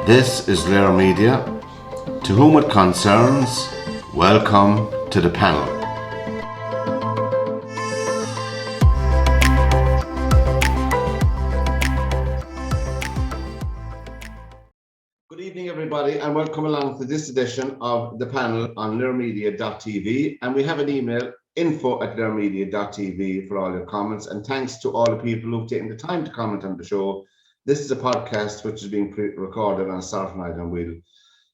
This is LiR Media. To whom it concerns, welcome to the panel. Good evening, everybody, and welcome along to this edition of the panel on lirmedia.tv. And we have an email, info@lirmedia.tv, for all your comments. And thanks to all the people who've taken the time to comment on the show. This is a podcast which is being recorded on Saturday night, and we'll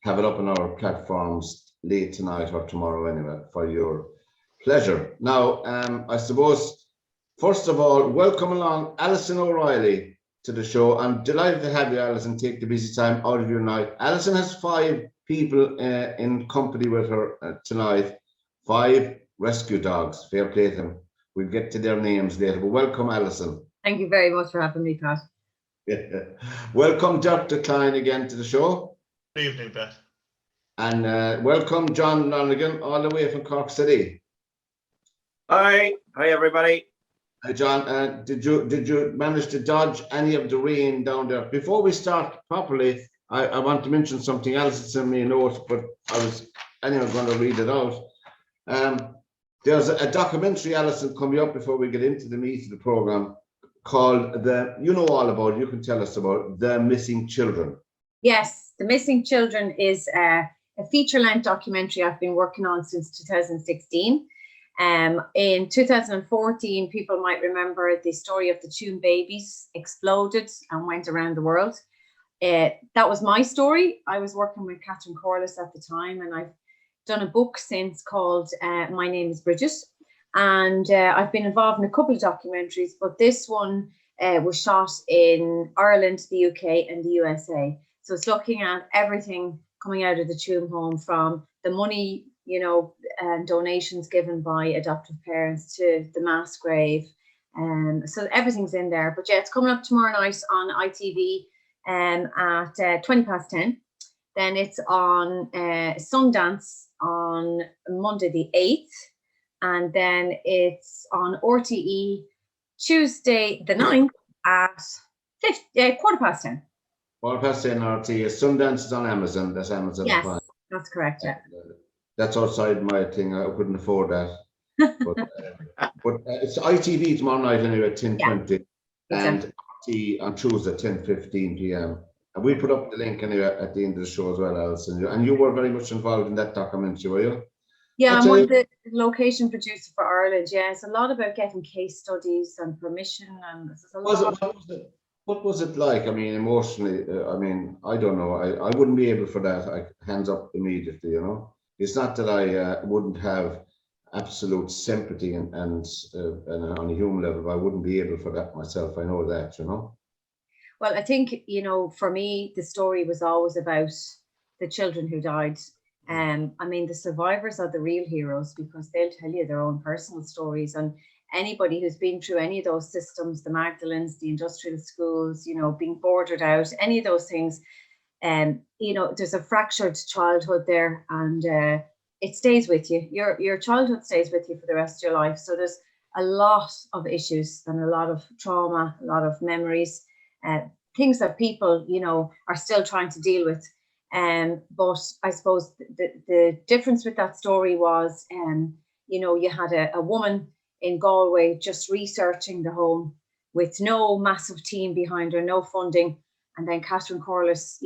have it up on our platforms late tonight or tomorrow anyway, for your pleasure. Now, I suppose, first of all, welcome along Alison O'Reilly to the show. I'm delighted to have you, Alison, take the busy time out of your night. Alison has 5 people in company with her tonight, 5 rescue dogs. Fair play to them. We'll get to their names later, but welcome, Alison. Thank you very much for having me, Pat. Welcome, Dirk de Klein, again to the show. Good evening, Pat. And welcome, John Lonergan, all the way from Cork City. Hi everybody. Hi, John. Did you manage to dodge any of the rain down there? Before we start properly, I want to mention something else. It's in me a note, but I was anyway going to read it out. There's a documentary, Alison, coming up before we get into the meat of the program, called you know all about it, you can tell us about The Missing Children. Yes, The Missing Children is a feature-length documentary I've been working on since 2016. In 2014, people might remember the story of the Tune babies exploded and went around the world. That was my story. I was working with Catherine Corliss at the time, and I've done a book since called My Name is Bridget. And I've been involved in a couple of documentaries, but this one was shot in Ireland, the UK, and the USA. So it's looking at everything coming out of the Tune home, from the money, and donations given by adoptive parents to the mass grave. So everything's in there. But yeah, it's coming up tomorrow night on ITV at 10:20. Then it's on Sundance on Monday the 8th. And then it's on RTE Tuesday the 9th at 10:15. 10:15. 10:15 RTE. Sundance is on Amazon. That's Amazon. Yes, Prime. that's correct. Yeah. That's outside my thing. I couldn't afford that. But it's ITV tomorrow night anyway at 10:20, and RTE on Tuesday at 10:15 p.m. And we put up the link anyway at the end of the show as well, Alison. And you were very much involved in that documentary, were you? Yeah, I'm one of the location producer for Ireland. Yeah, it's a lot about getting case studies and permission, and what was it like? I mean, emotionally. I don't know. I wouldn't be able for that. Hands up immediately. It's not that I wouldn't have absolute sympathy and on a human level, I wouldn't be able for that myself. I know that. Well, I think for me, the story was always about the children who died. The survivors are the real heroes, because they'll tell you their own personal stories. And anybody who's been through any of those systems, the Magdalens, the industrial schools, being bordered out, any of those things, there's a fractured childhood there, and it stays with you. Your childhood stays with you for the rest of your life. So there's a lot of issues and a lot of trauma, a lot of memories, things that people, are still trying to deal with. But I suppose the difference with that story was, you had a woman in Galway just researching the home with no massive team behind her, no funding. And then Catherine Corliss,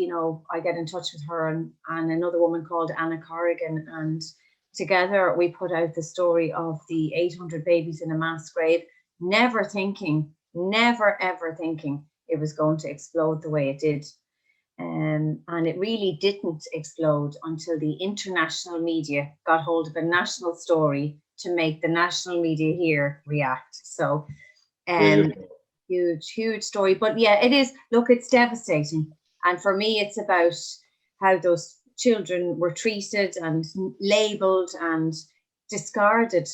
I get in touch with her and another woman called Anna Corrigan. And together we put out the story of the 800 babies in a mass grave, never ever thinking it was going to explode the way it did. And it really didn't explode until the international media got hold of a national story to make the national media here react. So huge story. But yeah, it is. Look, it's devastating. And for me, it's about how those children were treated and labelled and discarded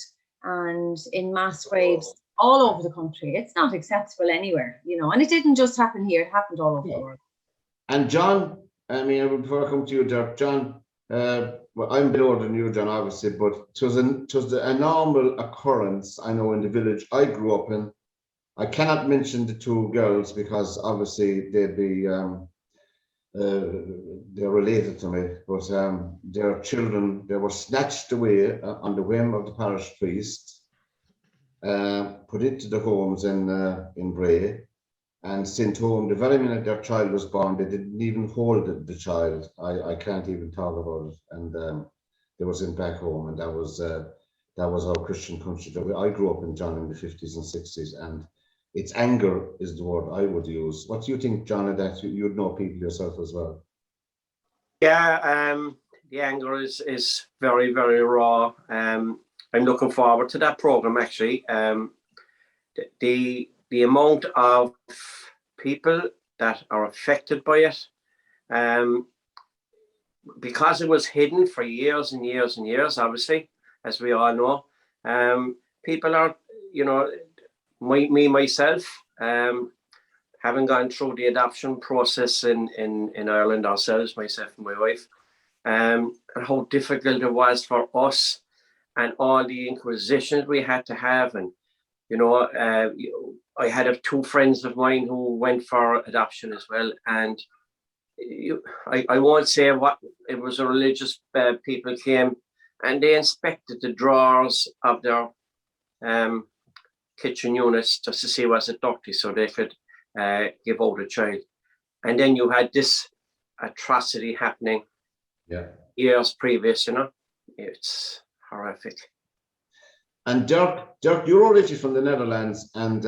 and in mass graves all over the country. It's not acceptable anywhere, and it didn't just happen here, it happened all over the world. And John, before I come to you, Dirk, John, well, I'm a bit older than you, John, obviously, but it was a normal occurrence, I know, in the village I grew up in. I cannot mention the 2 girls because obviously they'd be they're related to me, but their children, they were snatched away on the whim of the parish priest, put into the homes in Bray, and sent home. The very minute their child was born, they didn't even hold the child. I can't even talk about it. And they was in back home, and that was our Christian country. I grew up in John in the 50s and 60s, and it's anger is the word I would use. What do you think, John, of that? You'd know people yourself as well. Yeah, the anger is very, very raw. I'm looking forward to that program, actually. The amount of people that are affected by it, because it was hidden for years and years and years, obviously, as we all know, people are, myself, having gone through the adoption process in Ireland ourselves, myself and my wife, and how difficult it was for us and all the inquisitions we had to have. And, I had two friends of mine who went for adoption as well. And I won't say what, it was a religious people came and they inspected the drawers of their kitchen units just to see was it dirty so they could give out a child. And then you had this atrocity happening years previous, it's horrific. And Dirk, you're originally from the Netherlands, and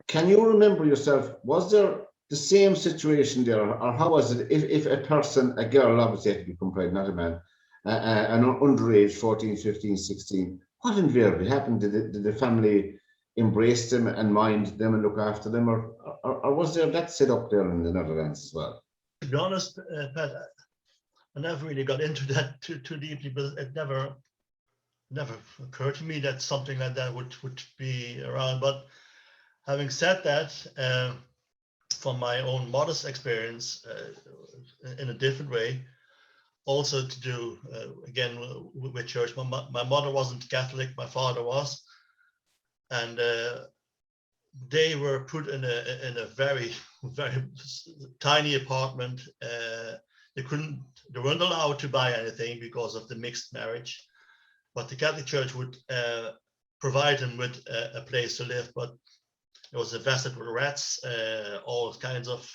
can you remember yourself, was there the same situation there, or how was it if a girl obviously had to become pregnant, not a man, an underage, 14, 15, 16, what invariably happened? Did the family embrace them and mind them and look after them, or was there that set up there in the Netherlands as well? To be honest, Pat, I never really got into that too deeply, but it never occurred to me that something like that would be around. But having said that, from my own modest experience, in a different way, also to do again with church. My mother wasn't Catholic, my father was, and they were put in a very, very tiny apartment. They weren't allowed to buy anything because of the mixed marriage, but the Catholic Church would provide them with a place to live. But it was infested with rats, all kinds of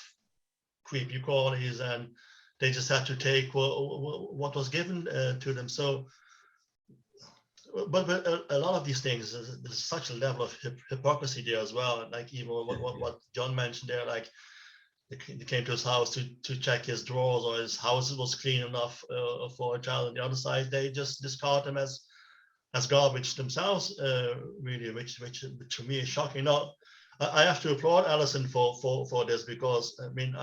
creepy qualities, and they just had to take what was given to them. So, but a lot of these things, there's such a level of hypocrisy there as well. Like even what John mentioned there, like they came to his house to check his drawers or his house was clean enough for a child. On the other side, they just discard them as garbage themselves, really, which to me is shocking. Now, I have to applaud Alison for this, because I mean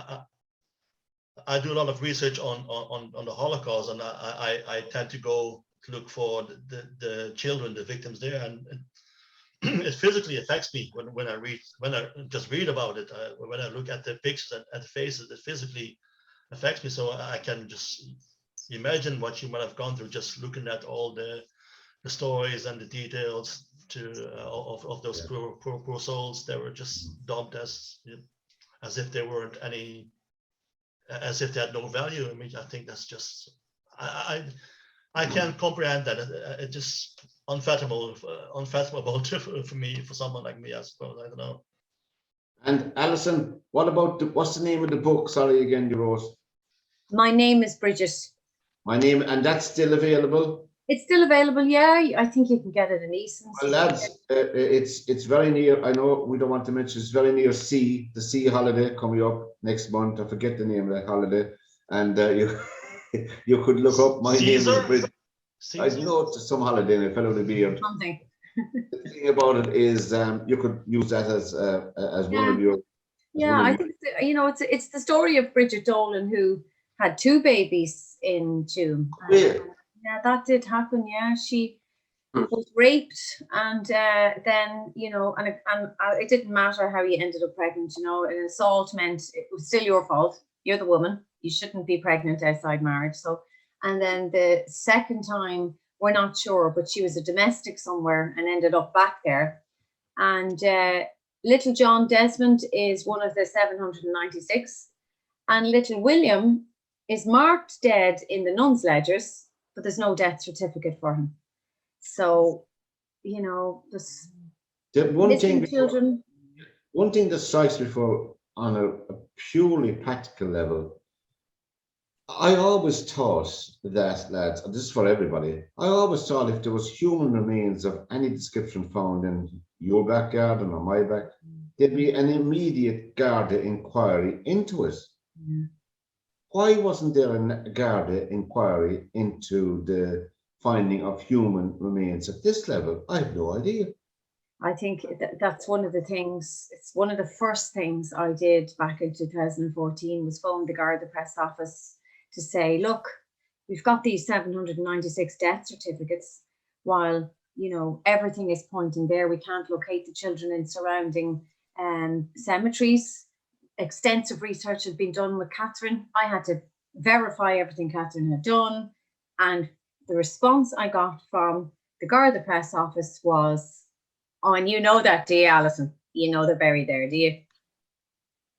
I do a lot of research on the Holocaust, and I tend to go to look for the children, the victims there, and it physically affects me when I just read about it. When I look at the pictures and at the faces, it physically affects me. So I can just imagine what you might have gone through just looking at all the stories and the details of those poor souls that were just dumped as if they weren't any, as if they had no value. I mean, I think that's just I can't comprehend that. It just unfathomable for me, for someone like me, I suppose. I don't know. And Alison, what about what's the name of the book? Sorry again, you wrote. My name is Bridget. My name, and that's still available. It's still available, yeah. I think you can get it in Eason's. Well, lads, it's very near. I know we don't want to mention. It's very near the sea holiday coming up next month. I forget the name of that holiday, and you could look up my name is Bridget. I know it's some holiday and a fellow to be here. Something. The thing about it is, you could use that as one of your. Yeah, I think it's the story of Bridget Dolan, who had 2 babies in June. Yeah, that did happen. Yeah, she was raped, and then it didn't matter how you ended up pregnant. An assault meant it was still your fault. You're the woman. You shouldn't be pregnant outside marriage. So, and then the second time, we're not sure, but she was a domestic somewhere and ended up back there. And little John Desmond is one of the 796, and little William is marked dead in the nuns' ledgers, but there's no death certificate for him. So, you know, there's missing children. One thing that strikes me on a purely practical level, I always thought that, lads, and this is for everybody, I always thought if there was human remains of any description found in your back garden or my back, there'd be an immediate Garda inquiry into it. Yeah. Why wasn't there a Garda inquiry into the finding of human remains at this level? I have no idea. I think that's one of the things, it's one of the first things I did back in 2014 was phone the Garda Press Office to say, look, we've got these 796 death certificates, while, you know, everything is pointing there. We can't locate the children in surrounding cemeteries. Extensive research had been done with Catherine. I had to verify everything Catherine had done. And the response I got from the Garda Press Office was, oh, and you know that, do you, Alison? You know they're buried there, do you?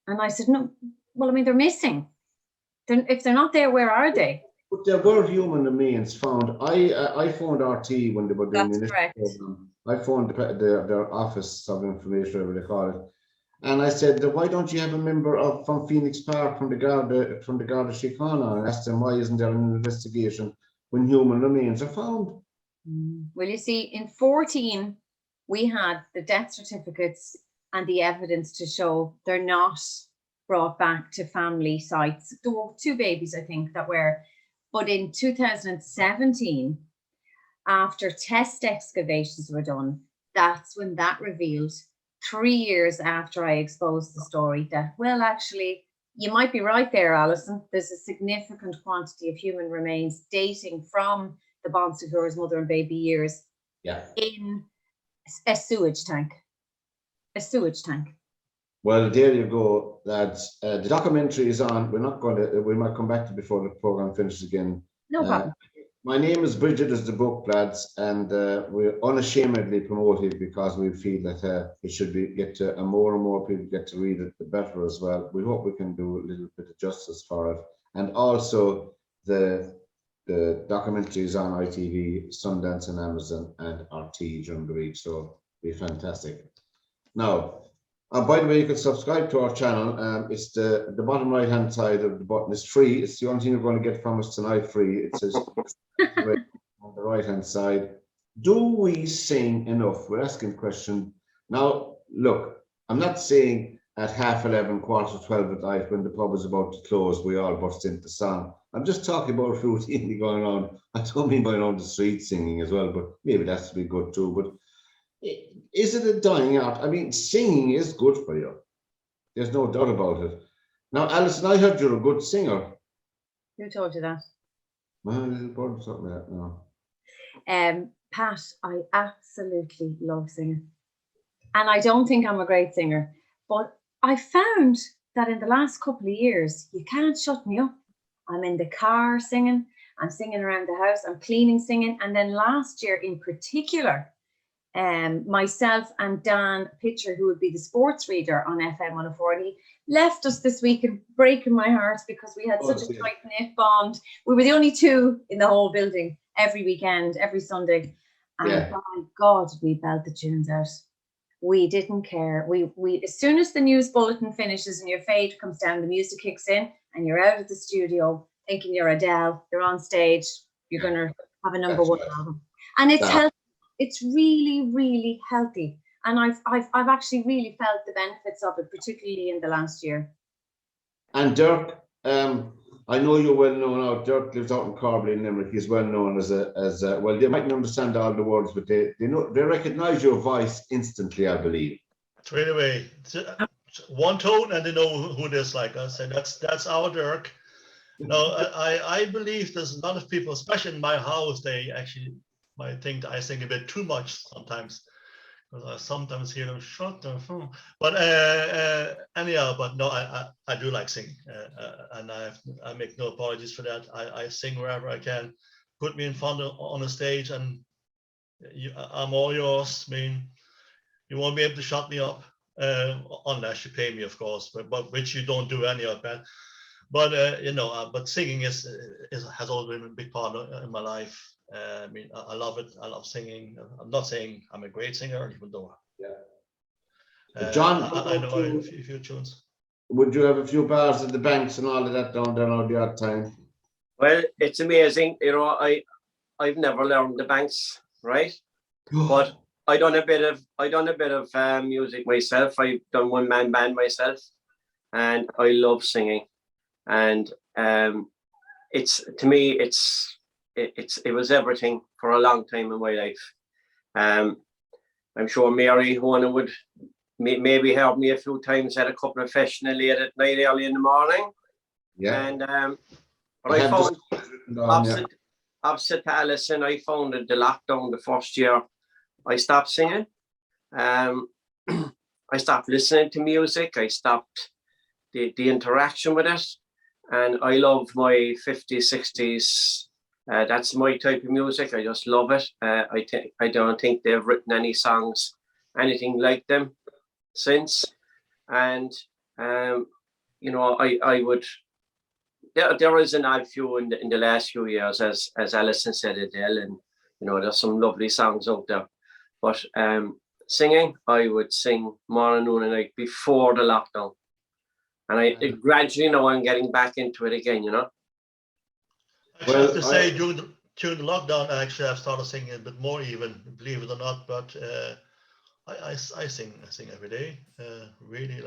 And I said, no, well, I mean, they're missing. If they're not there, where are they? But there were human remains found. I phoned RT when they were doing the initial program. I phoned their office of information, whatever they call it. And I said, why don't you have a member from Phoenix Park from the Garda Síochána, and asked them why isn't there an investigation when human remains are found? Well, you see, in 14, we had the death certificates and the evidence to show they're not brought back to family sites. There were 2 babies, I think, that were. But in 2017, after test excavations were done, that's when that revealed, 3 years after I exposed the story, that, well, actually, you might be right there, Alison. There's a significant quantity of human remains dating from the Bonsecours mother and baby years in a sewage tank. A sewage tank. Well, there you go, lads. The documentary is on. We're not going to, we might come back to it before the program finishes again. No problem. My name is Bridget is the book, lads, and we're unashamedly promoted because we feel that it should be more and more people get to read it, the better as well. We hope we can do a little bit of justice for it. And also the documentary is on ITV, Sundance and Amazon and RT during the week, so it'll be fantastic. Now, by the way, you can subscribe to our channel. It's the bottom right hand side of the button. It's free. It's the only thing you're going to get from us tonight, free. It says on the right hand side. Do we sing enough? We're asking the question. Now, look, I'm not saying at 11:30, 12 at night when the pub is about to close, we all burst into song. I'm just talking about routinely going on. I don't mean going on the street singing as well, but maybe that's to be good too. But is it a dying art? I mean, singing is good for you. There's no doubt about it. Now, Alison, I heard you're a good singer. Who told you that? My little bird, something like that now. Pat, I absolutely love singing. And I don't think I'm a great singer, but I found that in the last couple of years, you can't shut me up. I'm in the car singing, I'm singing around the house, I'm cleaning singing. And then last year in particular, myself and Dan Pitcher, who would be the sports reader on FM 140, left us this week and breaking my heart because we had such a tight-knit bond. We were the only 2 in the whole building every weekend, every Sunday. And by God, we belt the tunes out. We didn't care. We as soon as the news bulletin finishes and your fade comes down, the music kicks in and you're out of the studio thinking you're Adele, you're on stage, you're going to have a number 1 album. And it's healthy. It's really, really healthy. And I've actually really felt the benefits of it, particularly in the last year. And Dirk, I know you're well known now. Dirk lives out in Corbally in Limerick. He's well known as well, they mightn't understand all the words, but they recognize your voice instantly, I believe. Straight away. One tone and they know who it is. Like I said, that's our Dirk. No, I believe there's a lot of people, especially in my house, they actually might think that I sing a bit too much sometimes, because I sometimes hear them shut the phone. But anyhow, but no, I do like singing, and I make no apologies for that. I sing wherever I can. Put me in front on a stage, and I'm all yours. I mean, you won't be able to shut me up. unless you pay me, of course, but which you don't do any of that. But but singing has always been a big part in my life. I mean, I love it. I love singing. I'm not saying I'm a great singer, even though John, I know a few tunes. would you have a few bars at the banks and all of that down there all the odd time? Well, it's amazing. I've never learned the banks, right? But I done a bit of music myself. I've done one-man band myself, and I love singing. And it was everything for a long time in my life. I'm sure Mary Hona would maybe help me a few times at a couple of festivals late at night, early in the morning. Yeah. And but I found opposite to Alison, I found in the lockdown the first year I stopped singing. I stopped listening to music. I stopped the interaction with it. And I love my 50s, 60s. That's my type of music. I just love it. I don't think they've written any songs, anything like them since. And, I would, there is an odd few in the last few years, as Alison said, Adele, and, there's some lovely songs out there. But singing, I would sing morning, noon and night before the lockdown. And gradually now I'm getting back into it again, I have to say, during the lockdown, actually, I've started singing a bit more, even, believe it or not. But I sing every day. Really,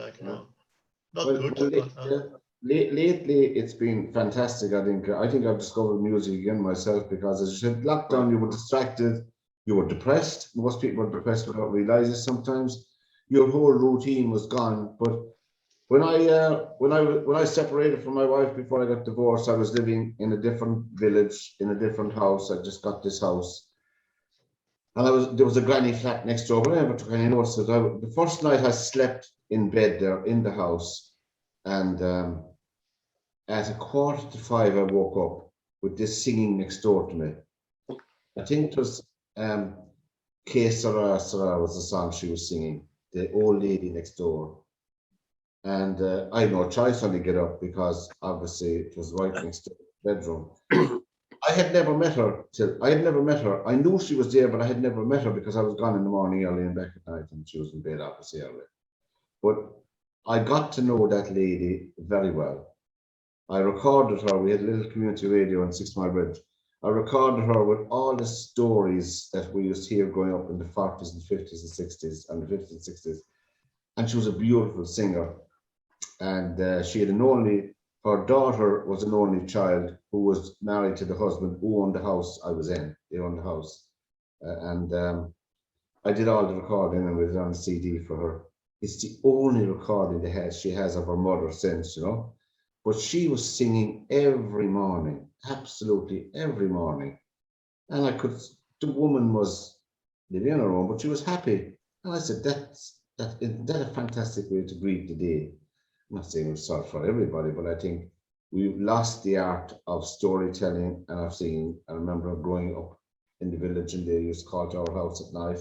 not good. Lately, it's been fantastic. I think I've discovered music again myself, because as you said, lockdown, you were distracted, you were depressed. Most people were depressed without realizing sometimes. Your whole routine was gone. But when I separated from my wife before I got divorced, I was living in a different village, in a different house. I just got this house, and there was a granny flat next door, but I never took any notice of it. The first night I slept in bed there in the house, and at 4:45 I woke up with this singing next door to me. I think it was Que Sera Sera was the song she was singing, the old lady next door. And I had no choice only get up, because obviously it was right next to the bedroom. I had never met her. I knew she was there, but I had never met her, because I was gone in the morning early and back at night, and she was in bed opposite early. But I got to know that lady very well. I recorded her. We had a little community radio on 6 Mile Bridge. I recorded her with all the stories that we used to hear growing up in the 40s and 50s and 60s and the 50s and 60s. And she was a beautiful singer. And her daughter was an only child who was married to the husband who owned the house I was in. They owned the house. I did all the recording, and we did on the CD for her. It's the only recording she has of her mother since, But she was singing every morning, absolutely every morning. And the woman was living on her own, but she was happy. And I said, that's a fantastic way to greet the day. I'm not saying it's sort for everybody, but I think we've lost the art of storytelling and of singing. I remember growing up in the village, and they used to call to our house at night.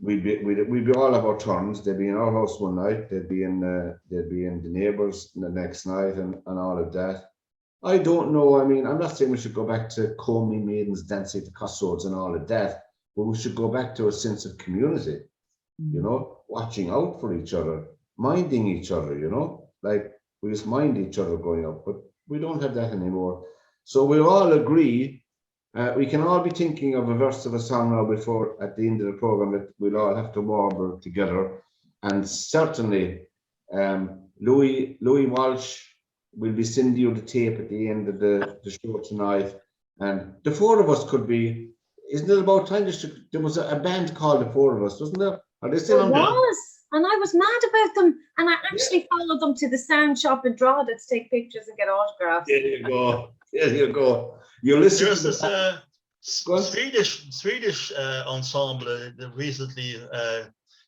We'd be all of our turns. They'd be in our house one night, they'd be in the neighbours the next night, and all of that. I don't know. I mean, I'm not saying we should go back to Comey maidens dancing to crossroads and all of that, but we should go back to a sense of community, watching out for each other, minding each other, like we just mind each other growing up, but we don't have that anymore. So we all agree, we can all be thinking of a verse of a song now before at the end of the program that we'll all have to warble together. And certainly Louis Walsh will be sending you the tape at the end of the show tonight. And the four of us could be, isn't it about time? There was a band called the Four of Us, wasn't there? Are they still on there? And I was mad about them, and I actually followed them to the sound shop in Drogheda to take pictures and get autographs. There you go. You listen. There's this Swedish ensemble that recently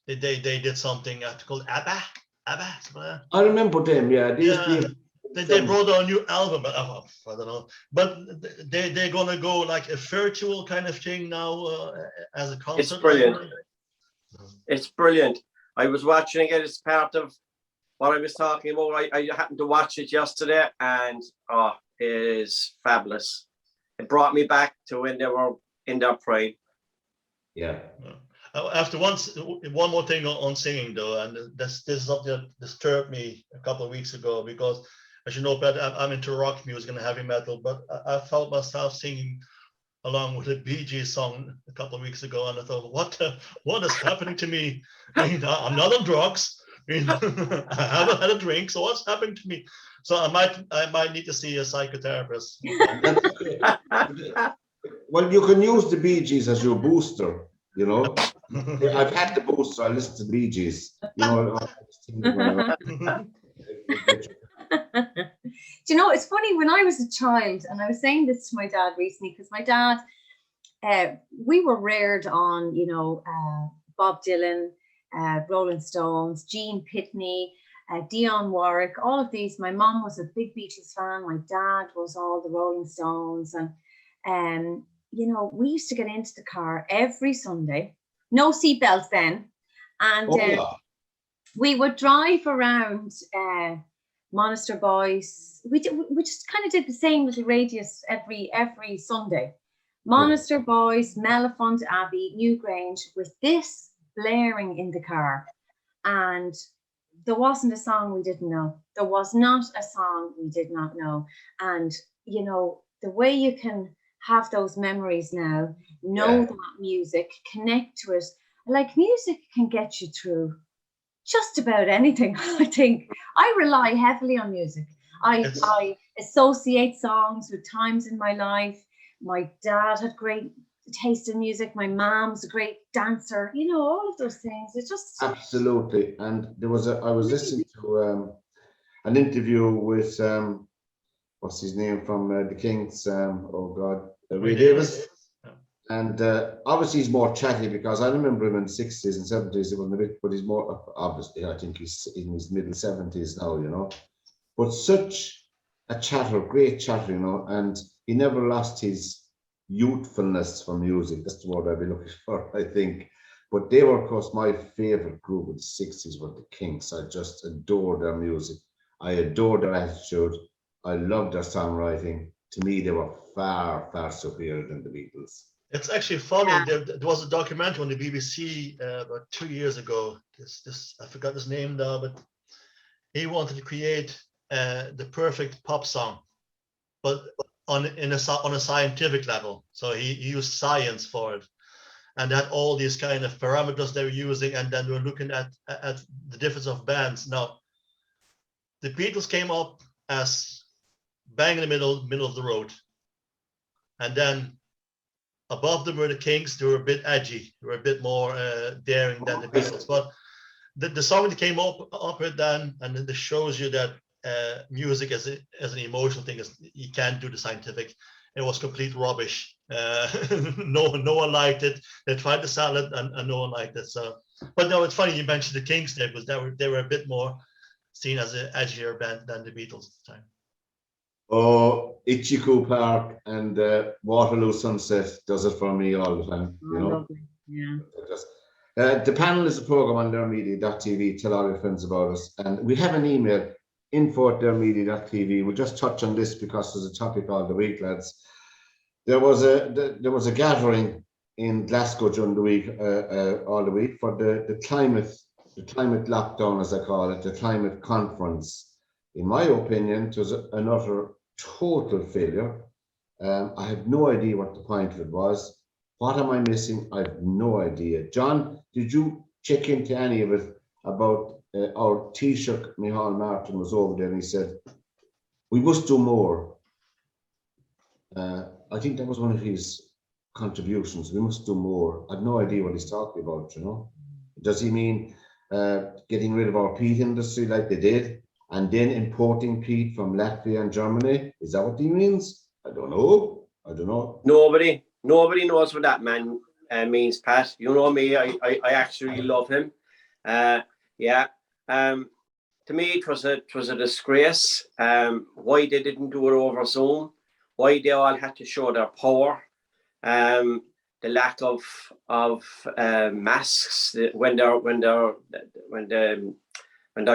they did something called ABBA. I remember them. Yeah, they brought out a new album. I don't know, but they're gonna go like a virtual kind of thing now as a concert. It's brilliant. It's brilliant. I was watching it as part of what I was talking about. I happened to watch it yesterday, and it is fabulous. It brought me back to when they were in their prime. Yeah. After one more thing on singing though, and this is something that disturbed me a couple of weeks ago, because as you know, Pat, I'm into rock music and heavy metal, but I felt myself singing along with a Bee Gees song a couple of weeks ago, and I thought, what is happening to me? I mean, I'm not on drugs. I mean, I haven't had a drink, so what's happening to me? So I might need to see a psychotherapist. Well, you can use the Bee Gees as your booster, you know. I've had the booster, I listen to the Bee Gees, you know. Do you know, it's funny, when I was a child, and I was saying this to my dad recently, because my dad, we were reared on, you know, Bob Dylan, Rolling Stones, Gene Pitney, Dionne Warwick, all of these. My mom was a big Beatles fan. My dad was all the Rolling Stones. And, you know, we used to get into the car every Sunday, no seatbelts then. And we would drive around Monaster Boys. We just kind of did the same little radius every Sunday. Monaster Boys, Mellifont Abbey, Newgrange, with this blaring in the car. And there wasn't a song we didn't know. There was not a song we did not know. And, you know, the way you can have those memories now, know that music, connect to it. Like, music can get you through just about anything. I think I rely heavily on music. I associate songs with times in my life. My dad had great taste in music. My mom's a great dancer. You know, all of those things. It's just absolutely. And I was listening to an interview with what's his name from the Kings? Ray Davis. And obviously he's more chatty, because I remember him in the 60s and 70s. It was a bit, but he's more, obviously, I think he's in his middle 70s now, you know. But such a chatter, great chatter, you know, and he never lost his youthfulness for music. That's the word I'd be looking for, I think. But they were, of course, my favorite group of the 60s were the Kinks. I just adored their music. I adored their attitude. I loved their songwriting. To me, they were far, far superior than the Beatles. It's actually funny. There was a documentary on the BBC about 2 years ago. This I forgot his name now, but he wanted to create the perfect pop song, but on a scientific level. So he used science for it, and had all these kind of parameters they were using, and then we were looking at the difference of bands. Now, the Beatles came up as bang in the middle of the road, and then above them were the Kinks. They were a bit edgy. They were a bit more daring than the Beatles. But the song that came up with then, and it shows you that music as an emotional thing, you can't do the scientific. It was complete rubbish. No one liked it. They tried to sell it, and no one liked it. So, but no, it's funny you mentioned the Kinks there, because they were a bit more seen as an edgier band than the Beatles at the time. Oh, Itchy-Coo Park and Waterloo Sunset does it for me all the time. You know? lovely. Yeah. The panel is a program on LiRmedia.tv. Tell all your friends about us. And we have an email, info@LiRmedia.tv. We'll just touch on this because there's a topic all the week, lads. There was a gathering in Glasgow during the week, all the week, for the climate lockdown, as I call it, the climate conference. In my opinion, it was an utter total failure. I have no idea what the point of it was. What am I missing? I have no idea. John, did you check into any of it about our Taoiseach, Micheál Martin, was over there and he said, we must do more. I think that was one of his contributions. We must do more. I have no idea what he's talking about, you know. Does he mean getting rid of our peat industry like they did, and then importing peat from Latvia and Germany? Is that what he means? I don't know. Nobody knows what that man means, Pat. You know me. I actually love him. To me, it was a disgrace. Why they didn't do it over Zoom? Why they all had to show their power? lack of masks when their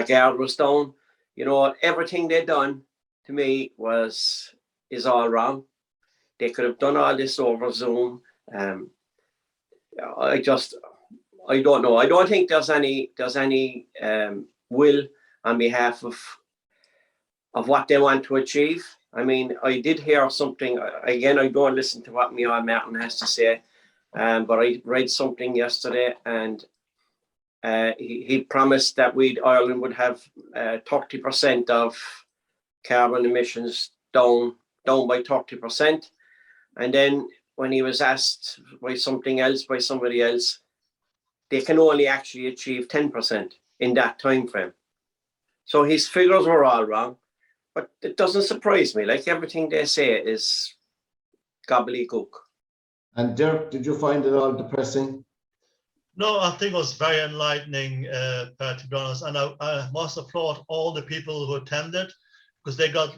guard was down. You know, everything they done to me is all wrong. They could have done all this over Zoom. I don't know. I don't think there's any will on behalf of what they want to achieve. I mean, I did hear something, again, I don't listen to what Martin has to say, but I read something yesterday, and he promised that Ireland would have 30% of carbon emissions down by 30%. And then when he was asked by somebody else, they can only actually achieve 10% in that time frame. So his figures were all wrong, but it doesn't surprise me. Like, everything they say is gobbledygook. And Dirk, did you find it all depressing? No, I think it was very enlightening, to be honest. And I must applaud all the people who attended, because they got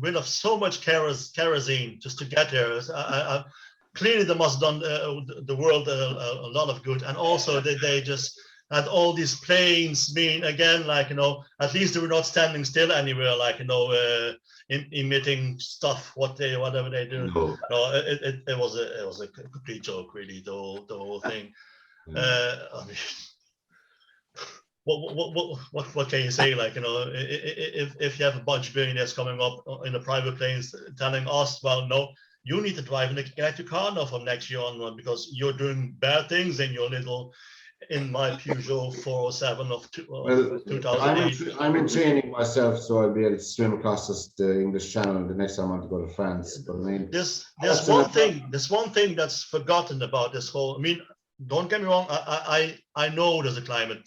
rid of so much kerosene just to get there. Clearly, they must have done the world a lot of good. And also, they just had all these planes being, again, like, you know, at least they were not standing still anywhere, like, you know, emitting stuff, whatever they do. No. No, it was a complete joke, really, the whole thing. I mean, what can you say? Like, you know, if you have a bunch of billionaires coming up in the private planes telling us, well, no, you need to drive an electric car now from next year on, because you're doing bad things in your little, in my Peugeot 407 of 2008. I'm in training myself, so I'll be able to swim across the English Channel the next time I want to go to France. But I mean, there's one thing that's forgotten about this whole. I mean, don't get me wrong. I know there's a climate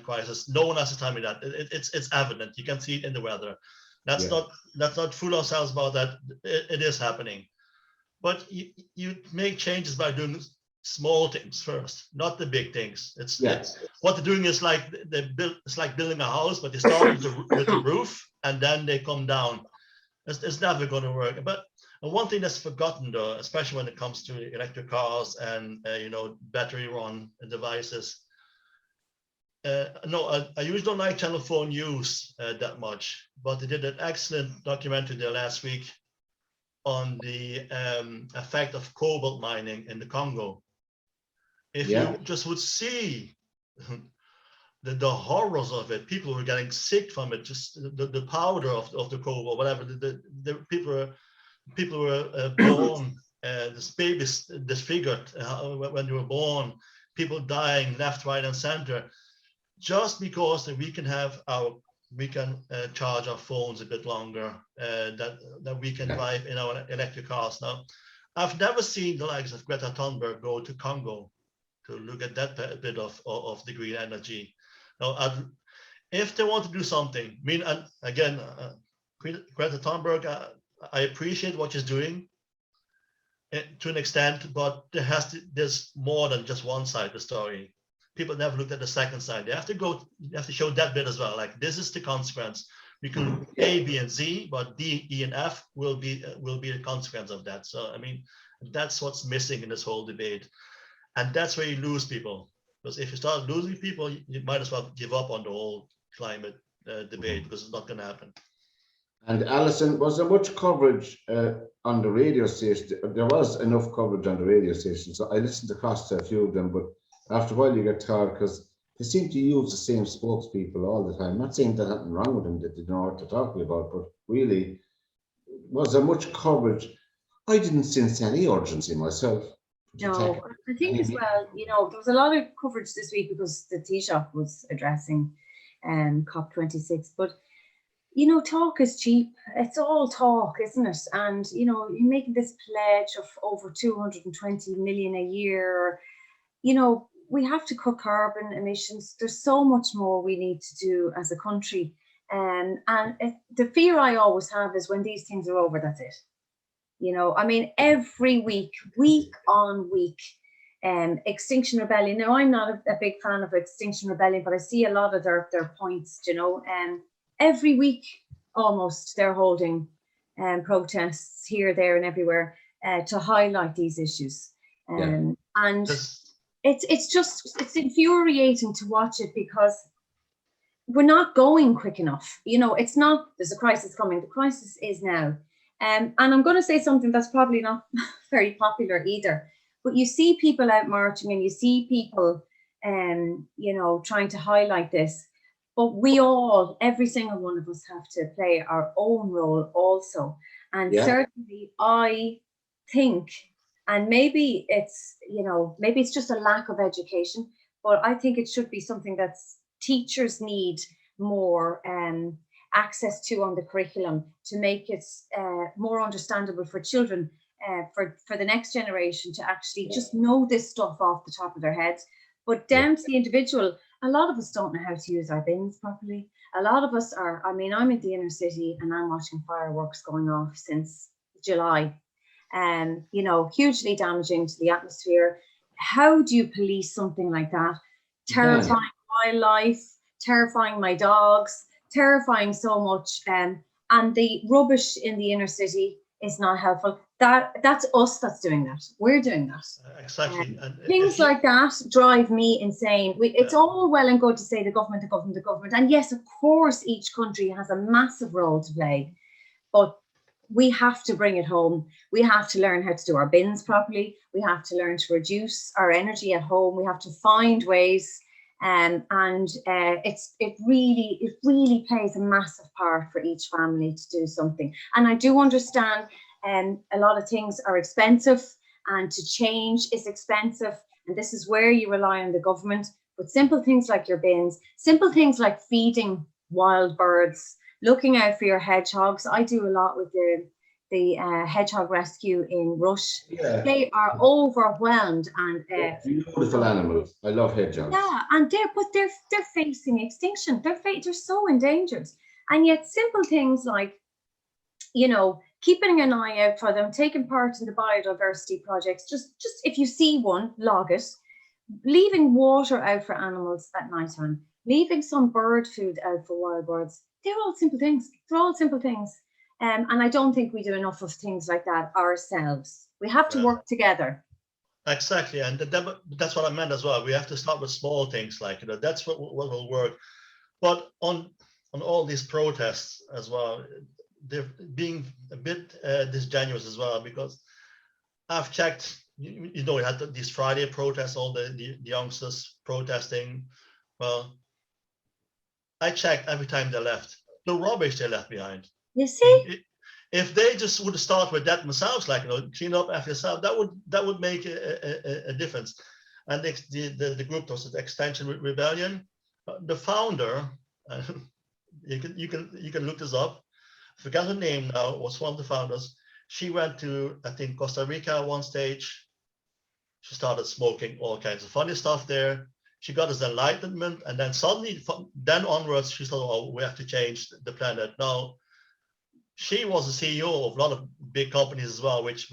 crisis. No one has to tell me that. It's evident. You can see it in the weather. Let's not fool ourselves about that. It is happening. But you make changes by doing small things first, not the big things. It's what they're doing is like it's like building a house, but they start with the roof and then they come down. It's never going to work. But one thing that's forgotten, though, especially when it comes to electric cars and you know, battery run devices. No, I usually don't like Channel 4 News that much, but they did an excellent documentary there last week on the effect of cobalt mining in the Congo. If you just would see the horrors of it, people were getting sick from it. Just the powder of the cobalt, whatever. The people were born, this babies disfigured when they were born. People dying left, right, and center, just because we can charge our phones a bit longer, that we can drive in our electric cars. Now, I've never seen the likes of Greta Thunberg go to Congo to look at that bit of the green energy. Now, if they want to do something, I mean, and again, Greta Thunberg, I appreciate what she's doing to an extent, but there's more than just one side of the story. People never looked at the second side. They have to show that bit as well. Like, this is the consequence. We can A, B, and Z, but D, E, and F will be the consequence of that. So, I mean, that's what's missing in this whole debate. And that's where you lose people. Because if you start losing people, you might as well give up on the whole climate debate, because it's not going to happen. And Alison, was there much coverage on the radio station? There was enough coverage on the radio station. So I listened across to a few of them, but after a while you get tired, because they seem to use the same spokespeople all the time. I'm not saying there's nothing wrong with them, that they know what they're talking about, but really, was there much coverage? I didn't sense any urgency myself. No, I think as well, you know, there was a lot of coverage this week because the Taoiseach was addressing COP26, but you know, talk is cheap. It's all talk, isn't it? And you know, you're making this pledge of over 220 million a year. You know, we have to cut carbon emissions. There's so much more we need to do as a country. And the fear I always have is when these things are over, that's it. You know, I mean, every week on week, Extinction Rebellion. Now, I'm not a big fan of Extinction Rebellion, but I see a lot of their points, you know, every week almost they're holding protests here, there, and everywhere. to highlight these issues. And Yes. it's infuriating to watch it, because we're not going quick enough. You know, it's not, there's a crisis coming. The crisis is now. And I'm going to say something that's probably not very popular either, but you see people out marching and you see people, you know, trying to highlight this. But we all, every single one of us, have to play our own role also. And certainly I think, and maybe it's, you know, maybe it's just a lack of education, but I think it should be something that teachers need more access to on the curriculum, to make it more understandable for children, for the next generation to actually just know this stuff off the top of their heads. But down to the individual, a lot of us don't know how to use our bins properly. A lot of us are, I mean, I'm in the inner city and I'm watching fireworks going off since July. You know, hugely damaging to the atmosphere. How do you police something like that? Terrifying wildlife, terrifying my dogs, terrifying so much. And the rubbish in the inner city is not helpful. That's us that's doing that. We're doing that. Exactly. And things like that drive me insane. It's all well and good to say the government. And yes, of course, each country has a massive role to play, but we have to bring it home. We have to learn how to do our bins properly. We have to learn to reduce our energy at home. We have to find ways. And it really plays a massive part for each family to do something. And I do understand a lot of things are expensive, and to change is expensive. And this is where you rely on the government. But simple things like your bins, simple things like feeding wild birds, looking out for your hedgehogs. I do a lot with the hedgehog rescue in Rush. They are overwhelmed and beautiful animals. I love hedgehogs. Yeah, and they're facing extinction. They're so endangered, and yet simple things like, you know, keeping an eye out for them, taking part in the biodiversity projects. Just if you see one, log it. Leaving water out for animals at night time, leaving some bird food out for wild birds. They're all simple things. And I don't think we do enough of things like that ourselves. We have to work together. Exactly, and that's what I meant as well. We have to start with small things, like, you know, that's what will work. But on all these protests as well, they're being a bit disingenuous as well, because I've checked. You know, we had these Friday protests, all the youngsters protesting. Well, I checked every time they left. The rubbish they left behind. You see, if they just would start with that themselves, like, you know, clean up after yourself, that would make a difference. And the group was the Extinction Rebellion. The founder, you can look this up. I forgot her name now. Was one of the founders. She went to, I think, Costa Rica at one stage. She started smoking all kinds of funny stuff there. She got his enlightenment, and then suddenly, then onwards, she thought, "Oh, we have to change the planet." Now, she was the CEO of a lot of big companies as well, which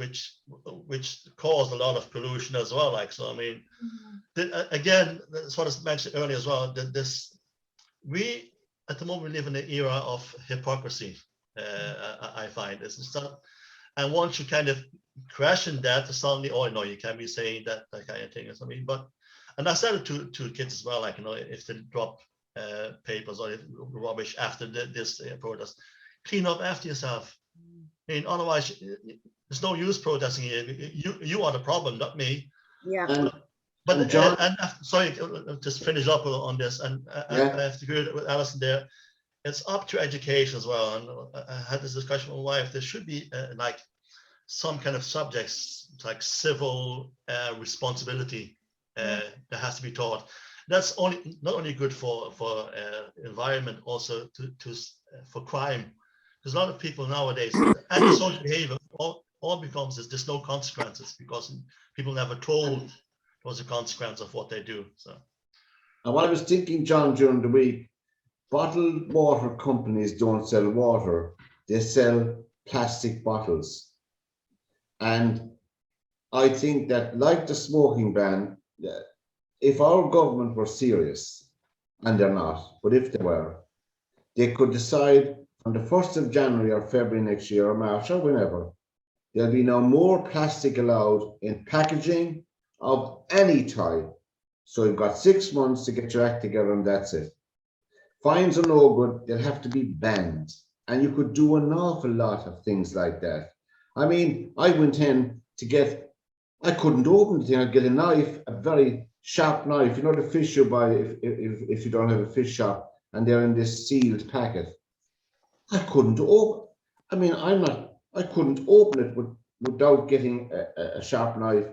caused a lot of pollution as well. Like, so, I mean, again, that's what I mentioned earlier as well. That we at the moment live in an era of hypocrisy. I find it's not, and once you kind of question that, suddenly, oh no, you can't be saying that kind of thing or something. And I said it to kids as well, like, you know, if they drop papers or rubbish after this protest, clean up after yourself. I mean, otherwise, there's no use protesting here. You are the problem, not me. Yeah. But John, sorry, just finish up on this, and I have to agree with Alison there. It's up to education as well. And I had this discussion with my wife. There should be like some kind of subjects like civil responsibility that has to be taught. That's not only good for environment, also for crime. Because a lot of people nowadays, antisocial behavior all becomes there's no consequences, because people never told was a consequence of what they do. So, and what I was thinking, John, during the week, bottled water companies don't sell water; they sell plastic bottles. And I think that, like the smoking ban, if our government were serious, and they're not, but if they were, they could decide on the 1st of January or February next year or March or whenever, there'll be no more plastic allowed in packaging of any type. So you've got 6 months to get your act together and that's it. Fines are no good, they'll have to be banned. And you could do an awful lot of things like that. I mean, I went in to get, I couldn't open the thing, I'd get a knife, a very sharp knife, you know the fish you buy if you don't have a fish shop, and they're in this sealed packet. I couldn't open, I mean, I couldn't open it without getting a sharp knife.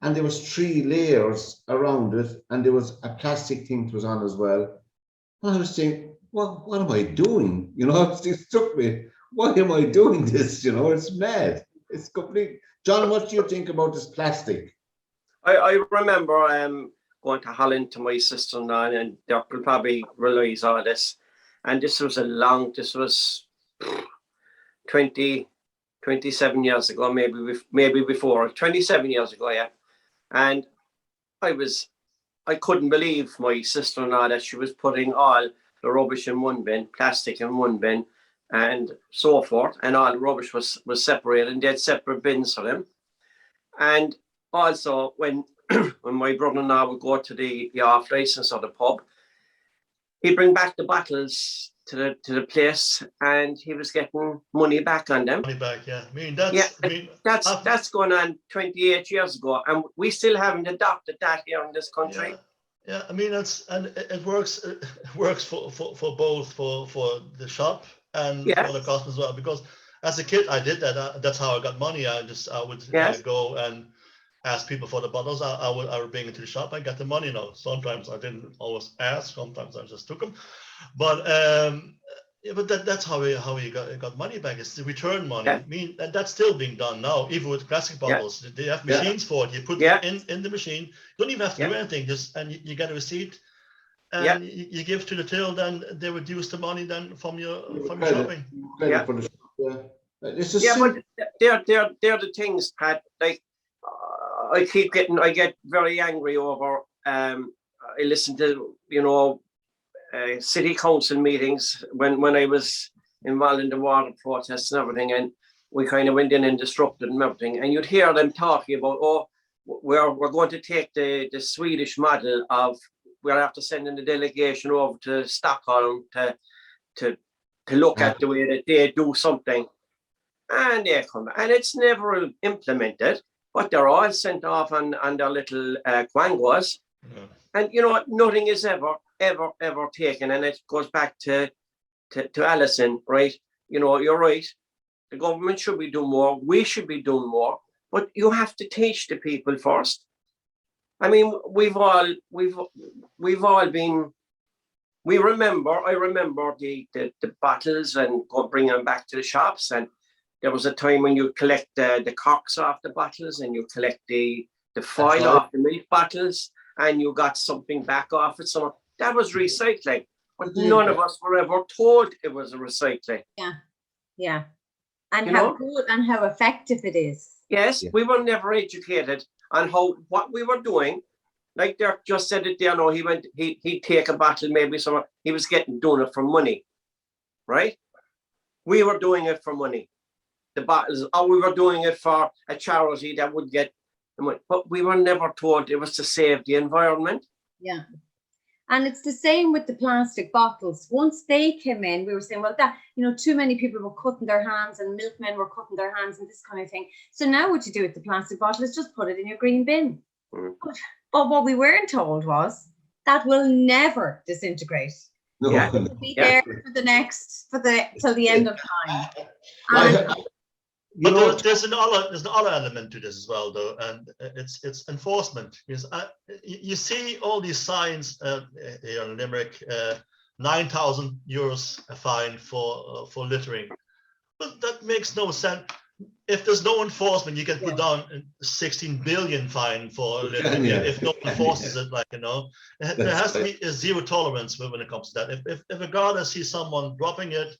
And there was 3 layers around it, and there was a plastic thing that was on as well. And I was saying, well, what am I doing? You know, it struck me, why am I doing this? You know, it's mad. It's complete. John, what do you think about this plastic? I remember going to Holland to my sister-in-law, and Dirk will probably realise all this. And this was 27 years ago, maybe before, 27 years ago, yeah. And I couldn't believe my sister-in-law that she was putting all the rubbish in one bin, plastic in one bin, and so forth, and all the rubbish was separated, and they had separate bins for them. And also, when my brother-in-law would go to the off license or the pub, he'd bring back the bottles to the place, and he was getting money back on them. Money back, yeah. That's going on 28 years ago, and we still haven't adopted that here in this country. Yeah, I mean, it works. It works for both for the shop and for the customers as well. Because as a kid, I did that. That's how I got money. I would go and ask people for the bottles. I would bring it to the shop and get the money. Now, sometimes I didn't always ask. Sometimes I just took them. But that's how we got money back. It's the return money. Yeah. I mean, and that's still being done now, even with plastic bottles. They have machines for it. You put it in the machine. You don't even have to do anything. And you get a receipt, and you give to the till. Then they reduce the money then from your shopping. Yeah. But they're the things, Pat. Like I get very angry over. I listen to city council meetings when I was involved in the water protests and everything, and we kind of went in and disrupted and everything, and you'd hear them talking about, we're going to take the Swedish model of we're after sending the delegation over to Stockholm to look at the way that they do something, and they come and it's never implemented, but they're all sent off on their little quangos. And nothing is ever taken, and it goes back to Alison, right? You're right. The government should be doing more. We should be doing more, but you have to teach the people first. I mean, we've all been. I remember the bottles and bring them back to the shops, and there was a time when you collect the corks off the bottles, and you collect the foil off the milk bottles, and you got something back off it. So that was recycling, but none of us were ever told it was a recycling. Yeah. And how good and how effective it is. Yes, we were never educated on what we were doing. Like Dirk just said it there. No, he'd take a bottle, maybe someone, he was doing it for money, right? We were doing it for money. The bottles, or we were doing it for a charity that would get the money. But we were never told it was to save the environment. Yeah. And it's the same with the plastic bottles. Once they came in, we were saying, well, that, too many people were cutting their hands, and milkmen were cutting their hands and this kind of thing. So now what you do with the plastic bottle is just put it in your green bin. But what we weren't told was that will never disintegrate. No. It will be there till the end of time. But there's another element to this as well, though, and it's enforcement. Because you see all these signs here in Limerick, 9,000 euros a fine for littering, but that makes no sense. If there's no enforcement, you can put down a 16 billion fine for littering. If no one enforces it, there has to be a zero tolerance when it comes to that. If a guard sees someone dropping it,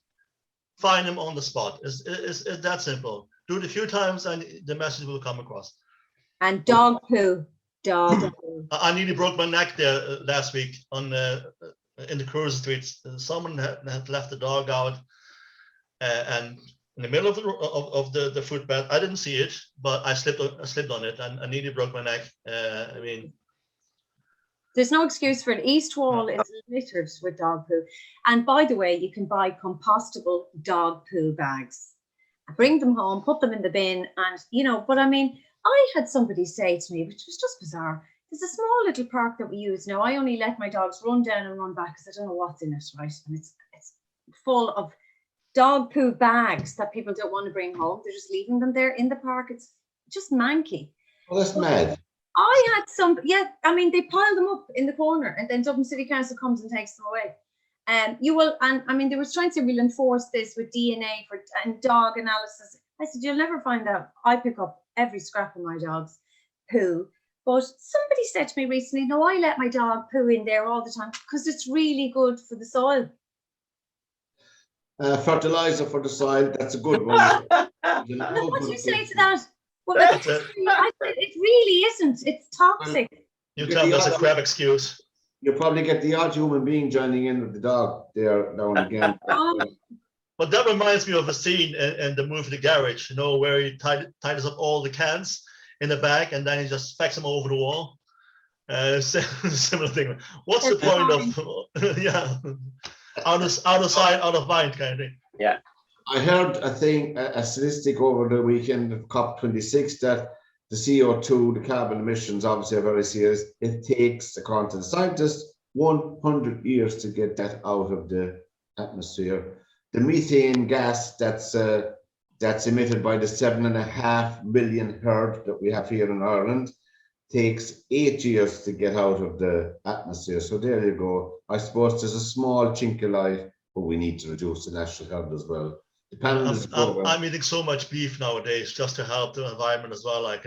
find him on the spot. It's that simple. Do it a few times and the message will come across. And dog poo. I nearly broke my neck there last week in the cruise streets. Someone had left the dog out, and in the middle of the footpath. I didn't see it, but I slipped on it and I nearly broke my neck. I mean, there's no excuse for it. East Wall is littered with dog poo. And by the way, you can buy compostable dog poo bags. Bring them home, put them in the bin, and but I mean, I had somebody say to me, which was just bizarre, there's a small little park that we use now. I only let my dogs run down and run back because I don't know what's in it, right? And it's full of dog poo bags that people don't want to bring home. They're just leaving them there in the park. It's just manky. Well, that's mad. I had some, I mean, they pile them up in the corner and then Dublin City Council comes and takes them away. I mean, they were trying to enforce this with DNA and dog analysis. I said, you'll never find out. I pick up every scrap of my dog's poo. But somebody said to me recently, no, I let my dog poo in there all the time because it's really good for the soil. Fertilizer for the soil, that's a good one. What do you say to that? Well, it really isn't. It's toxic. You tell me that's a crap excuse. You probably get the odd human being joining in with the dog there now and again. But that reminds me of a scene in the movie The Garage, where he ties up all the cans in the bag and then he just specks them over the wall. Similar thing. What's the point of out of sight, out of mind kind of thing? Yeah. I heard a statistic over the weekend of COP26 that the CO2, the carbon emissions, obviously are very serious. It takes, according to the scientists, 100 years to get that out of the atmosphere. The methane gas that's emitted by the 7.5 million herd that we have here in Ireland takes 8 years to get out of the atmosphere. So there you go. I suppose there's a small chink of light, but we need to reduce the national herd as well. I'm eating so much beef nowadays just to help the environment as well. I'll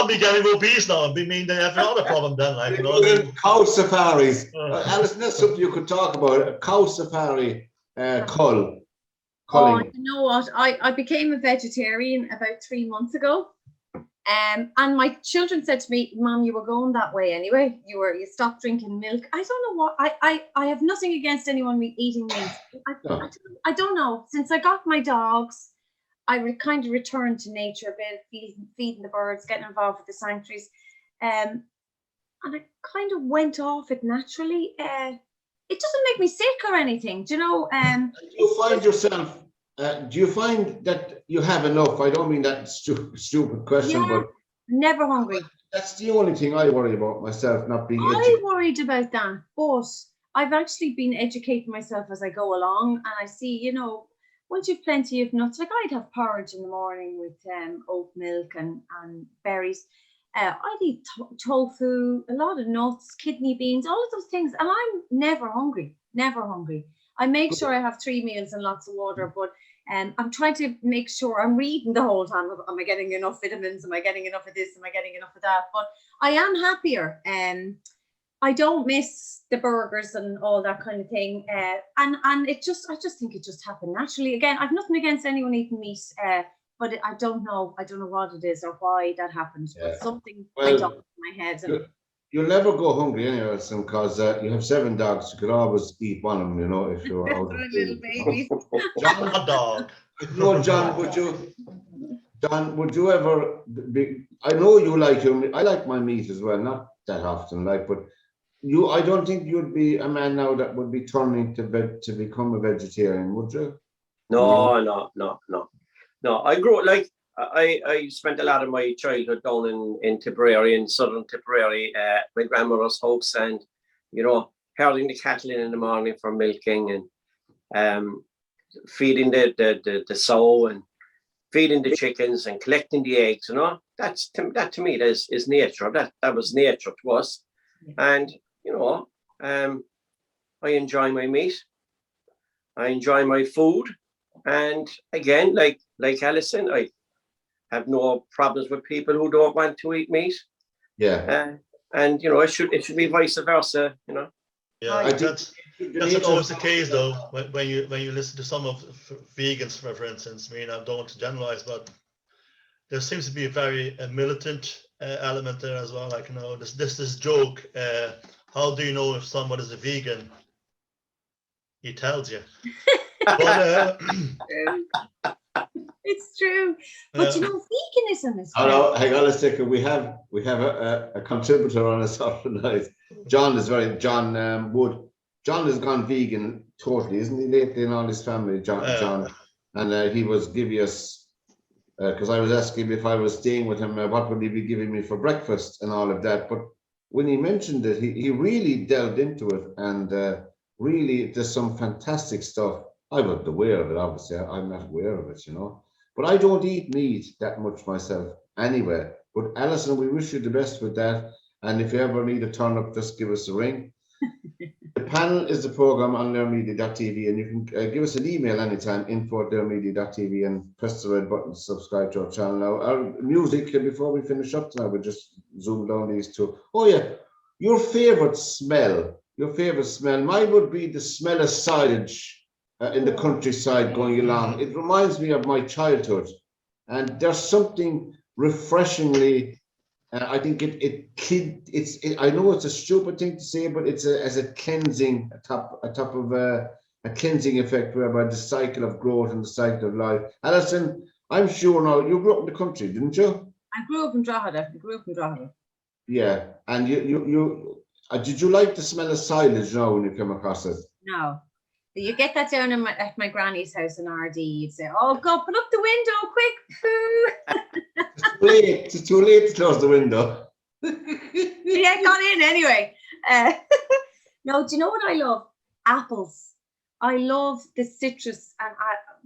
be getting obese now. I mean, they have another problem then. Cow safaris. Alison, that's something you could talk about. A cow safari, culling. Oh, you know what? I became a vegetarian about 3 months ago. And my children said to me, Mom, you were going that way anyway. You stopped drinking milk. I don't know what, I have nothing against anyone eating meat. I don't know. Since I got my dogs, I kind of returned to nature a bit, feeding the birds, getting involved with the sanctuaries. And I kind of went off it naturally. It doesn't make me sick or anything. Do you know? You find yourself, do you find that you have enough? I don't mean that stupid question, but never hungry. That's the only thing I worry about myself, not being I worried about that, but I've actually been educating myself as I go along, and I see, once you've plenty of nuts, like I'd have porridge in the morning with oat milk and berries. I'd eat tofu, a lot of nuts, kidney beans, all of those things, and I'm never hungry. I make sure I have 3 meals and lots of water, but I'm trying to make sure I'm reading the whole time. Am I getting enough vitamins? Am I getting enough of this? Am I getting enough of that? But I am happier. I don't miss the burgers and all that kind of thing. And I just think it just happened naturally. Again, I've nothing against anyone eating meat, but I don't know what it is or why that happened. But something went off in my head. You'll never go hungry anyway, because you have 7 dogs. You could always eat one of them, if you're out. Little baby. John, a dog. No, John, would you ever be? I know you like your meat. I like my meat as well, not that often, but I don't think you'd be a man now that would be turning to become a vegetarian, would you? No. I grew I spent a lot of my childhood down in Tipperary, in southern Tipperary, my grandmother's house, and herding the cattle in the morning for milking and feeding the sow and feeding the chickens and collecting the eggs. That to me is nature. That was nature to us, and I enjoy my meat. I enjoy my food, and again, like Alison, I have no problems with people who don't want to eat meat. Yeah. And it should be vice versa. Yeah, that's not always the case though. When you listen to some of vegans, for instance, I don't want to generalize, but there seems to be a very militant element there as well. This joke. How do you know if someone is a vegan? he tells you. But, It's true. But you know, veganism is Hello, hang on a second. We have a contributor on a Saturday night. John Wood. John has gone vegan totally, isn't he? Lately, and all his family, John, and he was giving us because I was asking him if I was staying with him, what would he be giving me for breakfast and all of that. But when he mentioned it, he really delved into it, and really, there's some fantastic stuff. I wasn't aware of it, obviously. I'm not aware of it, you know. But I don't eat meat that much myself anyway. But Alison, we wish you the best with that. And if you ever need a turn up, just give us a ring. The panel is the program on LiRmedia.tv, and you can give us an email anytime, info@LiRmedia.tv, and press the red button to subscribe to our channel. Now, our music, before we finish up tonight, we just zoom down these two. Oh yeah, your favorite smell. Mine would be the smell of silage in the countryside going along. It reminds me of my childhood, and there's something refreshingly. I think I know it's a stupid thing to say, but it's as a cleansing, a top of a cleansing effect, whereby the cycle of growth and the cycle of life. Alison, I'm sure now you grew up in the country, didn't you? I grew up in Drogheda. Yeah, and you did you like the smell of silage now when you came across it? No. You get that down at my granny's house in RD. You'd say, "Oh God, put up the window quick!" Poo. It's too late to close the window. Yeah, got in anyway. No, do you know what I love? Apples. I love the citrus, and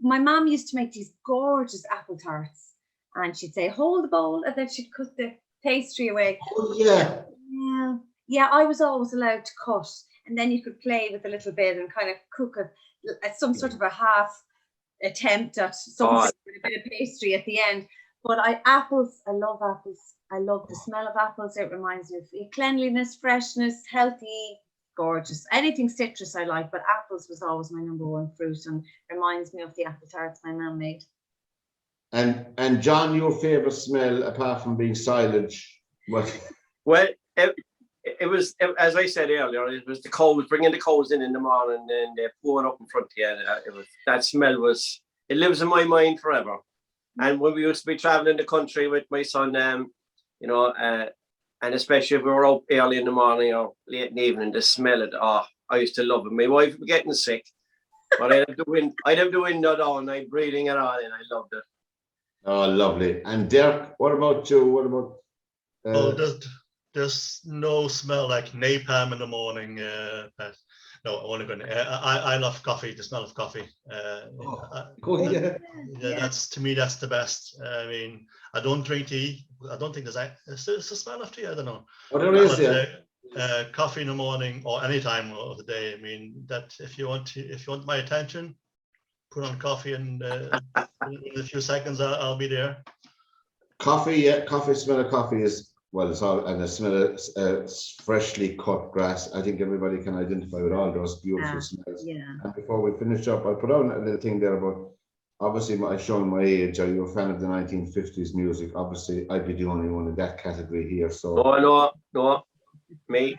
my mom used to make these gorgeous apple tarts, and she'd say, "Hold the bowl," and then she'd cut the pastry away. Oh yeah. Yeah. I was always allowed to cut. And then you could play with a little bit and kind of cook some sort of a half attempt at something with a bit of pastry at the end. But apples, I love apples. I love the smell of apples. It reminds me of cleanliness, freshness, healthy, gorgeous. Anything citrus I like, but apples was always my number one fruit, and reminds me of the apple tarts my mum made. And John, your favorite smell apart from being silage? What? Well, it was, as I said earlier, it was the cows, bringing the cows in the morning, and they pour it up in front of you. That smell it lives in my mind forever. And when we used to be traveling the country with my son, and especially if we were out early in the morning or late in the evening, the smell of it, I used to love it. My wife was getting sick, but I'd have the window down, night breathing it all, and I loved it. Oh, lovely. And Dirk, what about you? What about? There's no smell like napalm in the morning. No, I want to go. I love coffee. The smell of coffee. That's, to me, that's the best. I mean, I don't drink tea. I don't think there's a smell of tea. I don't know. What there is, coffee in the morning or any time of the day. I mean, that if you want my attention, put on coffee, and in a few seconds I'll be there. Coffee, smell of coffee is. Well, it's all, and the smell of freshly cut grass. I think everybody can identify with all those beautiful smells. Yeah. And before we finish up, I'll put on a little thing there about, obviously, showing my age. Are you a fan of the 1950s music? Obviously, I'd be the only one in that category here. So. No, me.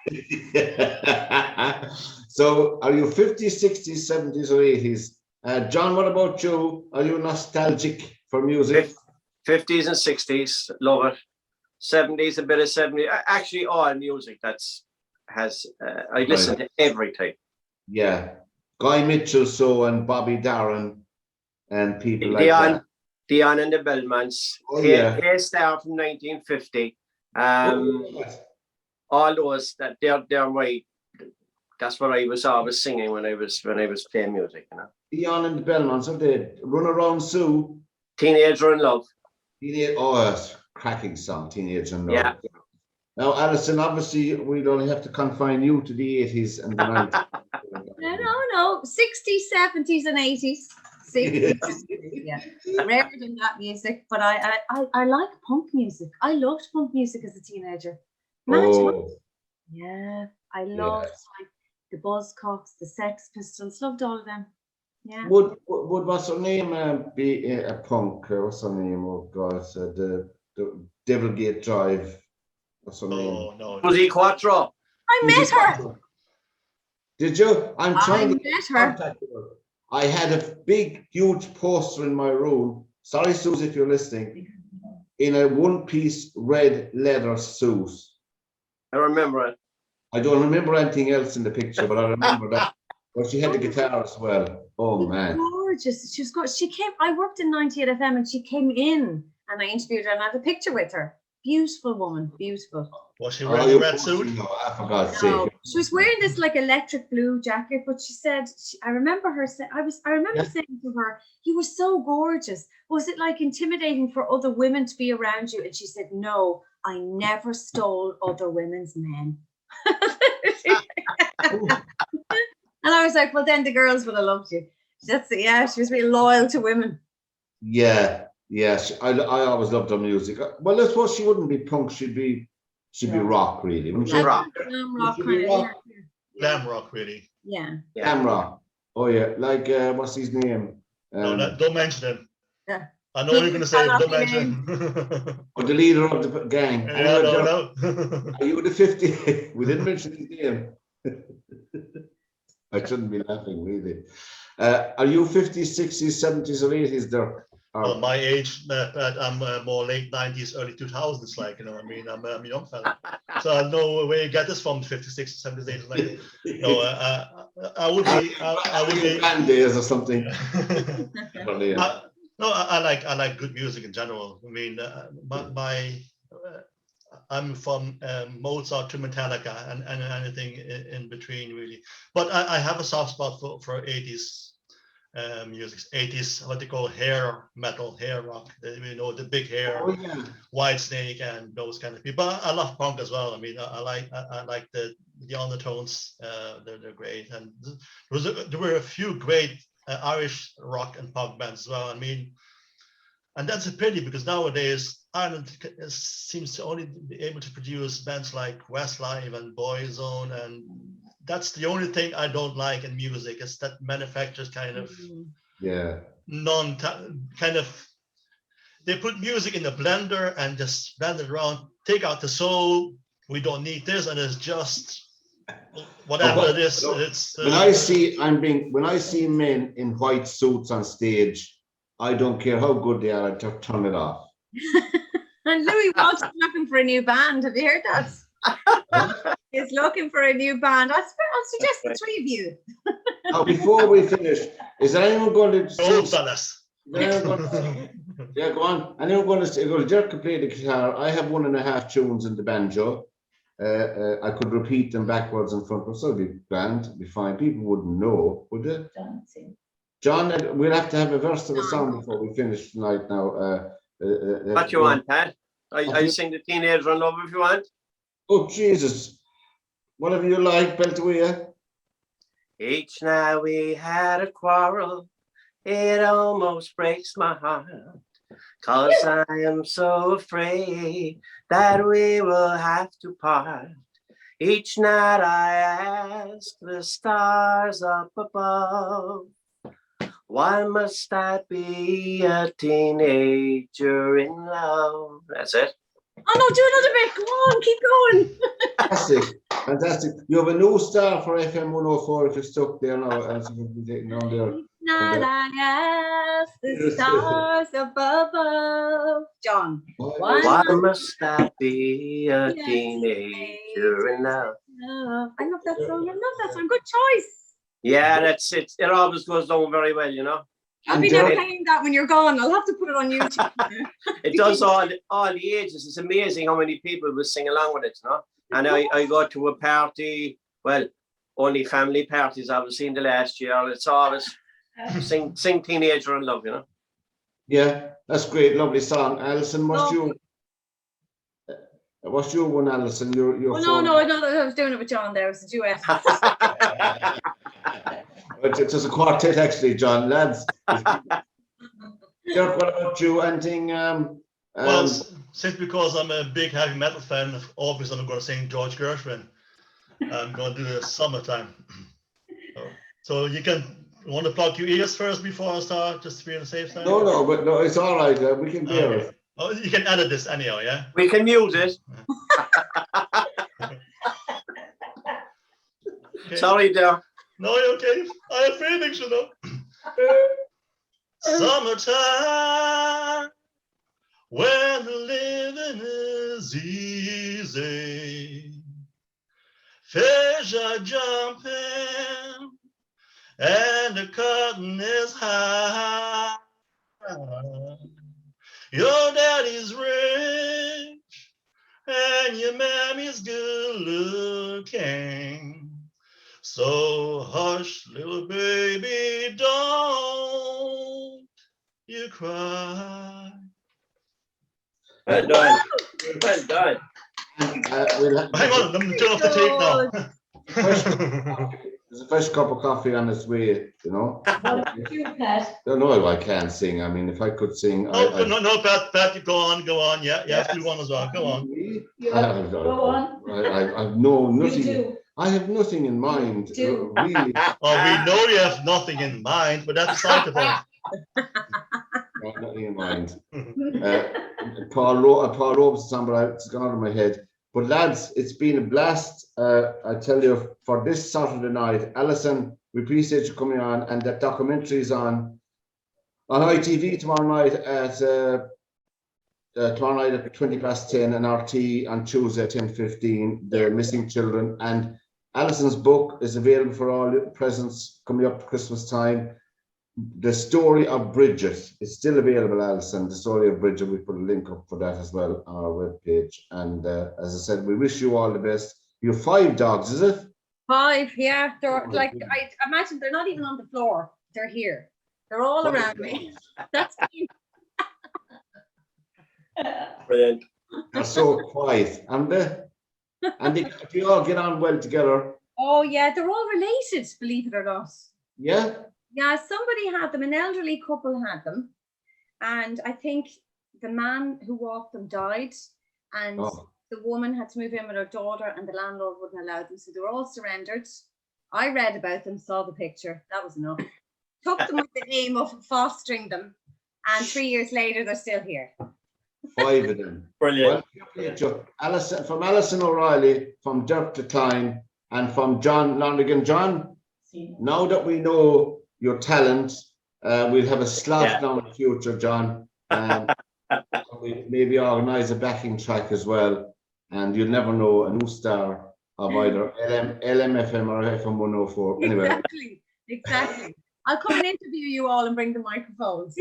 So, are you 50s, 60s, 70s, or 80s? John, what about you? Are you nostalgic for music? 50s and 60s, love it. 70s, a bit of 70s. Actually, all music I listen to everything. Yeah, Guy Mitchell, and Bobby Darin, and people like that. Dion and the Bellmans. They start from 1950. All those they're right. That's what I was always singing when I was playing music. You know. Dion and the Bellmans, are they Run Around Sue? Teenager in Love. That's a cracking song, Teenager in Love. Yeah. Now, Alison, obviously, we'd only have to confine you to the 80s and the 90s. No, 60s, 70s, and 80s. 60s, yeah, rarer than that music, but I like punk music. I loved punk music as a teenager. Yeah, I loved like the Buzzcocks, the Sex Pistols, loved all of them. Yeah. Would what's her name be a punk? What's her name? Oh God, the Devilgate Drive. What's her name? No. Susie Quattro. I met her. Did you? I'm I trying to met her. contact her. I had a big, huge poster in my room. Sorry, Susie, if you're listening. In a one-piece red leather suit. I remember it. I don't remember anything else in the picture, but I remember that. But she had the guitar as well. Oh man. Gorgeous. She was good. She came, I worked in 98 FM and she came in and I interviewed her and I have a picture with her. Beautiful woman, beautiful. Was she wearing a red suit? No, for God's No, sake. she was wearing this like electric blue jacket, but she said, I remember her saying, I remember saying to her, you were so gorgeous. Was it like intimidating for other women to be around you? And she said, no, I never stole other women's men. And I was like, well, then the girls would have loved you. That's it. Yeah, she was really loyal to women. Yeah, yes. I always loved her music. Well, I suppose she wouldn't be punk. She'd be rock, really. Wouldn't she? Rock. Glam rock She'd kind be of. rock. Glam rock, really. Yeah. Glam rock. Oh yeah, like what's his name? No, don't mention him. Yeah. I know what you're going to say. Don't mention him. Or the leader of the gang. Yeah, no. Are you the 50? We didn't mention his name. I shouldn't be laughing, really. Are you 50s, 60s, 70s, or 80s, Dirk? Well, my age, I'm more late 90s, early 2000s, like, you know, I mean, I'm a young fella. So I know where you get this from, 50s, 60s, 70s, 80s, like, no, I would be band days or something. No, I like good music in general. I mean, I'm from Mozart to Metallica and anything in between, really. But I have a soft spot for 80s music, 80s, what they call hair metal, hair rock. You know, the big hair, White Snake, and those kind of people. But I love punk as well. I mean, I like the undertones. They're great. And there were a few great Irish rock and punk bands as well. I mean, and that's a pity because nowadays Ireland seems to only be able to produce bands like Westlife and Boyzone, and that's the only thing I don't like in music is that manufacturers kind of they put music in a blender and just blend it around, take out the soul. We don't need this, and it's just whatever it is. It's when I see men in white suits on stage, I don't care how good they are, I just turn it off. And Louis Walsh is looking for a new band. Have you heard that? He's looking for a new band. I'll suggest the three of you. Now, before we finish, is there anyone going to old fellas? Yeah, go on. Anyone going to say, Dirk can play the guitar. I have 1.5 tunes in the banjo. I could repeat them backwards and frontwards, so it'd be grand, it'd be fine. People wouldn't know, would they? John, we'll have to have a verse of a song before we finish tonight now. What you want, Pat? I sing the Teenager in Love if you want. Oh, Jesus. Whatever you like, belt away. Each night we had a quarrel. It almost breaks my heart. 'Cause I am so afraid that we will have to part. Each night I ask the stars up above, why must I be a teenager in love? That's it. Oh no, do another bit. Come on, keep going. Fantastic. Fantastic. You have a new star for FM 104 if you're stuck there now. On there. Not I ask the stars above. John. Why must I be a teenager in love? I love that song. I love that song. Good choice. Yeah, that's it. It always goes down very well, you know. I'll be now playing that when you're gone. I'll have to put it on YouTube. It does all the ages. It's amazing how many people will sing along with it, you know. And I go to a party, well, only family parties obviously in the last year. It's always sing Teenager in Love, you know. Yeah, that's great, lovely song. Alison, what's your one, Alison? Your no, I know that I was doing it with John there. It was a duet. It's just a quartet, actually, John, lads. Dirk, what about you? Anything? Well, since because I'm a big heavy metal fan, obviously I'm going to sing George Gershwin. I'm going to do the Summertime. So you want to plug your ears first before I start, just to be on the safe side? No, it's all right. We can bear it. Oh, you can edit this anyhow, yeah? We can mute it. Okay. Sorry, Dirk. No, you're okay. I have feelings, you know. Summertime, when the living is easy, fish are jumping, and the cotton is high. Your daddy's rich, and your mammy's good looking. So hush, little baby, don't you cry. Well done. Well done. We'll Hang on, I'm turn off the tape now. There's a fresh cup of coffee on its way, you know. You, Pat. No, I can't sing. I mean, if I could sing, No, Pat, go on. Yeah, yes. Do one as well. Go on. Go on. I have nothing. You do. I have nothing in mind. Do. Really. Oh, we know you have nothing in mind, but that's beside the point. Nothing in mind. Paul Robeson's but it's gone out of my head. But lads, it's been a blast. I tell you, for this Saturday night, Alison, we appreciate you coming on, and that documentary is on ITV tomorrow night at 20:10 and RT on Tuesday at 10:15. The Missing Children, and Alison's book is available for all presents coming up Christmas time. The Story of Bridget is still available, Alison. The Story of Bridget, we put a link up for that as well on our webpage. And as I said, we wish you all the best. You have 5 dogs, is it? 5, yeah. They're like, I imagine they're not even on the floor. They're here. They're all around me. That's cute. Brilliant. They're so quiet, aren't they? And they all get on well together. Oh, yeah. They're all related, believe it or not. Yeah? Yeah, somebody had them, an elderly couple had them, and I think the man who walked them died, and the woman had to move in with her daughter, and the landlord wouldn't allow them, so they were all surrendered. I read about them, saw the picture, that was enough. Took them with the aim of fostering them, and 3 years later, they're still here. 5 of them. Brilliant. Well, Alison O'Reilly, from Dirk de Klein, and from John Lonergan. John, now that we know your talent, we'll have a slot now in the future, John. We maybe organise a backing track as well, and you'll never know, a new star of either LMFM or FM 104. Anyway. Exactly. I'll come and interview you all and bring the microphones.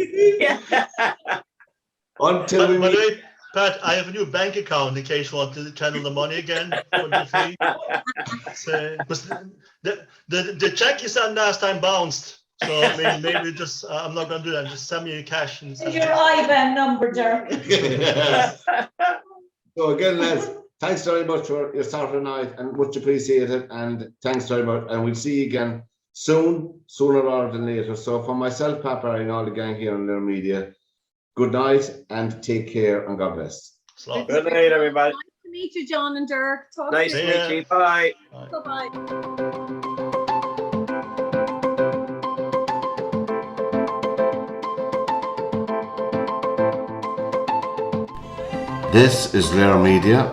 Until we By the meet. way, Pat, I have a new bank account in case you want to channel the money again. For the fee. The check you sent last time bounced. So maybe just I'm not going to do that. Just send me cash. And Is your IBAN number, Dirk? So again, lads, thanks very much for your Saturday night, and much appreciated. And thanks very much. And we'll see you again soon, sooner rather than later. So for myself, Papa, and all the gang here on LiR Media, good night and take care, and God bless. Good night, everybody. Nice to meet you, John and Dirk. Talk Nice to to you. meet you. Bye. Bye-bye. This is LiR Media.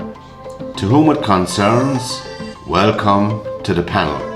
To whom it concerns, welcome to the panel.